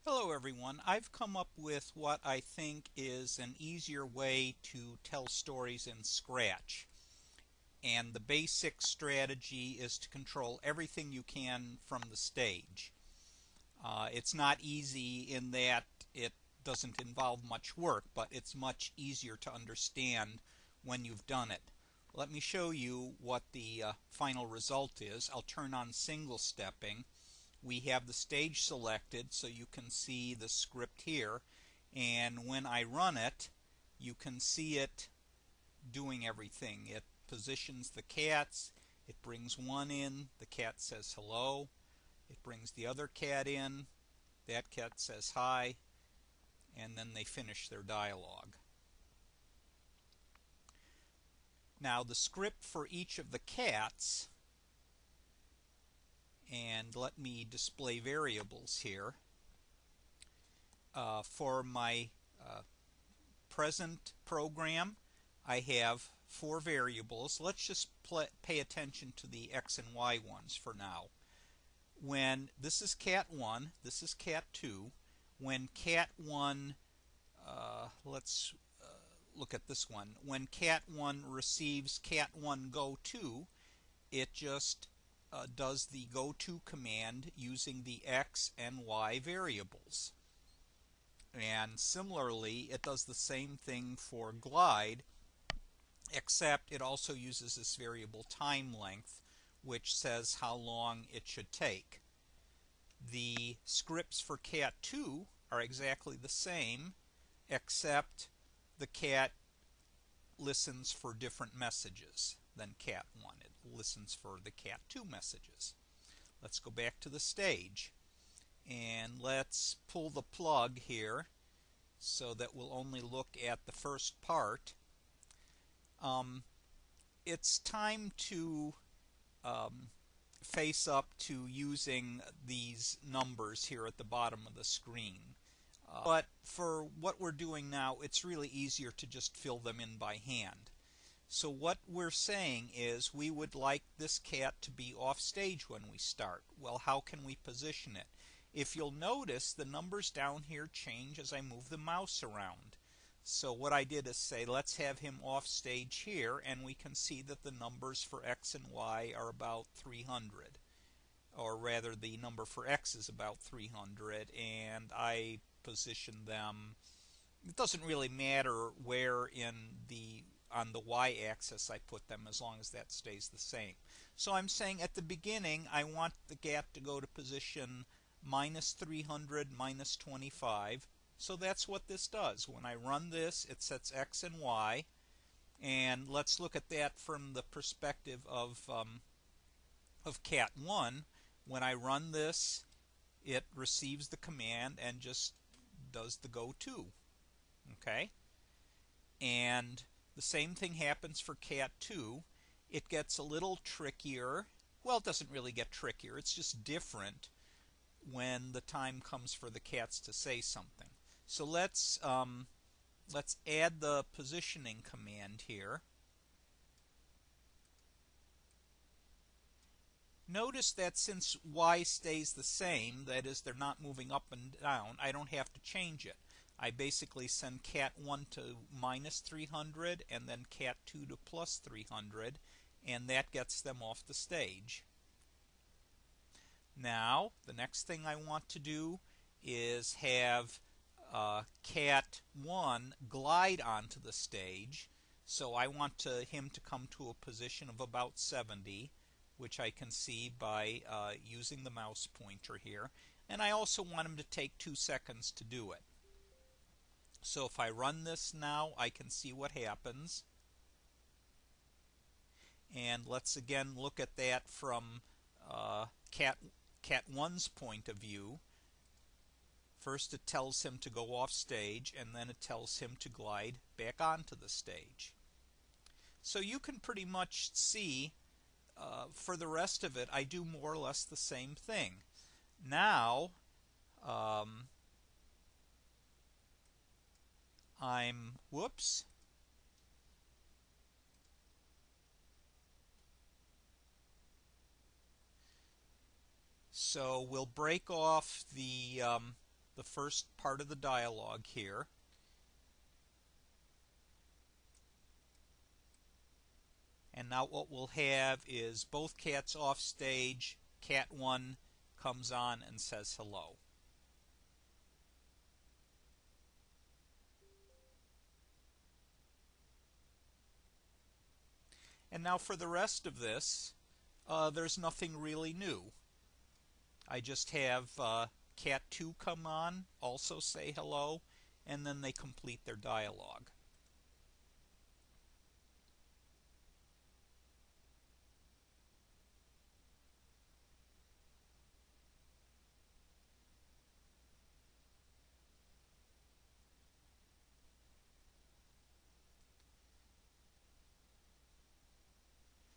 Hello everyone. I've come up with what I think is an easier way to tell stories in Scratch. And the basic strategy is to control everything you can from the stage. It's not easy in that it doesn't involve much work, but it's much easier to understand when you've done it. Let me show you what the final result is. I'll turn on single stepping. We have the stage selected so you can see the script here, and when I run it you can see it doing everything. It positions the cats, it brings one in, the cat says hello, it brings the other cat in, that cat says hi, and then they finish their dialogue. Now the script for each of the cats, and let me display variables here. For my present program, I have 4 variables. Let's just pay attention to the X and Y ones for now. When this is cat 1, this is cat 2. When cat 1, let's look at this one. When cat 1 receives cat 1 go to, it just does the go to command using the X and Y variables. And similarly, it does the same thing for glide, except it also uses this variable time length, which says how long it should take. The scripts for cat 2 are exactly the same, except the cat listens for different messages than cat 1. It listens for the cat 2 messages. Let's go back to the stage and let's pull the plug here so that we'll only look at the first part. It's time to face up to using these numbers here at the bottom of the screen. But for what we're doing now, it's really easier to just fill them in by hand. So what we're saying is we would like this cat to be off stage when we start. Well, how can we position it? If you'll notice, the numbers down here change as I move the mouse around. So what I did is say, let's have him off stage here, and we can see that the numbers for X and Y are about 300. Or rather, the number for X is about 300, and I position them. It doesn't really matter where on the y-axis I put them, as long as that stays the same. So I'm saying at the beginning I want the cat to go to position minus 300, minus 25. So that's what this does. When I run this, it sets X and Y. And let's look at that from the perspective of cat 1. When I run this, it receives the command and just does the go to. Okay? And the same thing happens for cat 2. It gets a little trickier. Well, it doesn't really get trickier. It's just different when the time comes for the cats to say something. So let's add the positioning command here. Notice that since Y stays the same, that is, they're not moving up and down, I don't have to change it. I basically send cat 1 to minus 300 and then cat 2 to plus 300, and that gets them off the stage. Now, the next thing I want to do is have cat 1 glide onto the stage. So I want him to come to a position of about 70, which I can see by using the mouse pointer here. And I also want him to take 2 seconds to do it. So if I run this now, I can see what happens. And let's again look at that from cat 1's point of view. First it tells him to go off stage, and then it tells him to glide back onto the stage. So you can pretty much see for the rest of it I do more or less the same thing. Now whoops. So we'll break off the the first part of the dialogue here. And now what we'll have is both cats off stage. Cat 1 comes on and says hello. And now for the rest of this, there's nothing really new. I just have Cat 2 come on, also say hello, and then they complete their dialogue.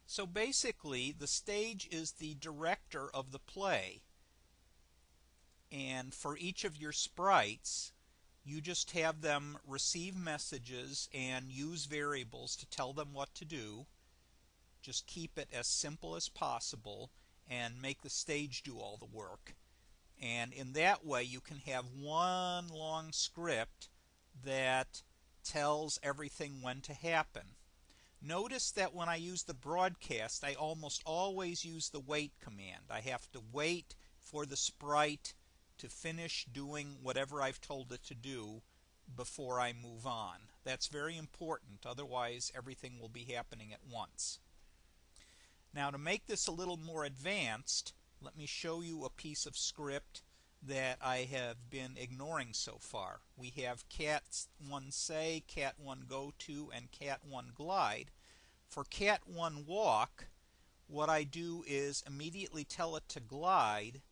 So basically, the stage is the director of the play. And for each of your sprites, you just have them receive messages and use variables to tell them what to do. Just keep it as simple as possible and make the stage do all the work. And in that way, you can have one long script that tells everything when to happen. Notice that when I use the broadcast, I almost always use the wait command. I have to wait for the sprite to finish doing whatever I've told it to do before I move on. That's very important, otherwise everything will be happening at once. Now to make this a little more advanced, let me show you a piece of script that I have been ignoring so far. We have cat 1 say, cat 1 go to, and cat 1 glide. For cat 1 walk, what I do is immediately tell it to glide,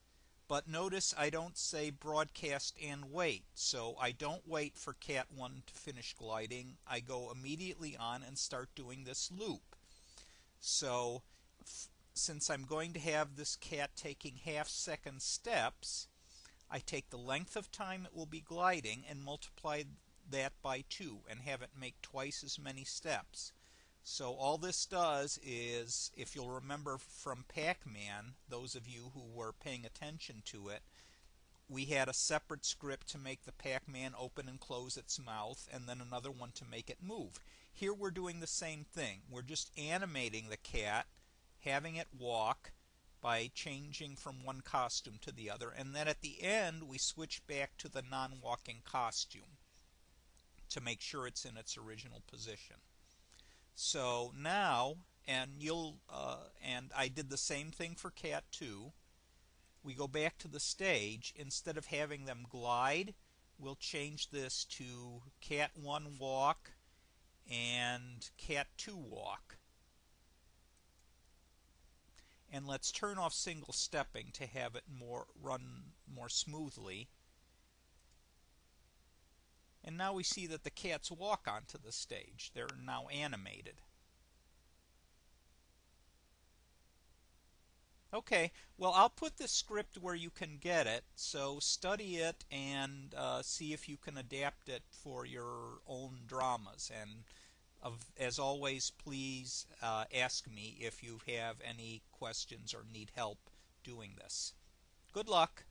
but notice I don't say broadcast and wait. So I don't wait for cat 1 to finish gliding. I go immediately on and start doing this loop. So since I'm going to have this cat taking half-second steps, I take the length of time it will be gliding and multiply that by 2 and have it make twice as many steps. So all this does is, if you'll remember from Pac-Man, those of you who were paying attention to it, we had a separate script to make the Pac-Man open and close its mouth, and then another one to make it move. Here we're doing the same thing. We're just animating the cat, having it walk, by changing from one costume to the other, and then at the end we switch back to the non-walking costume to make sure it's in its original position. So now, and I did the same thing for cat 2. We go back to the stage. Instead of having them glide, we'll change this to cat 1 walk and cat 2 walk. And let's turn off single stepping to have it run more smoothly. And now we see that the cats walk onto the stage. They're now animated. Okay, well, I'll put this script where you can get it, so study it and see if you can adapt it for your own dramas. And as always, please ask me if you have any questions or need help doing this. Good luck.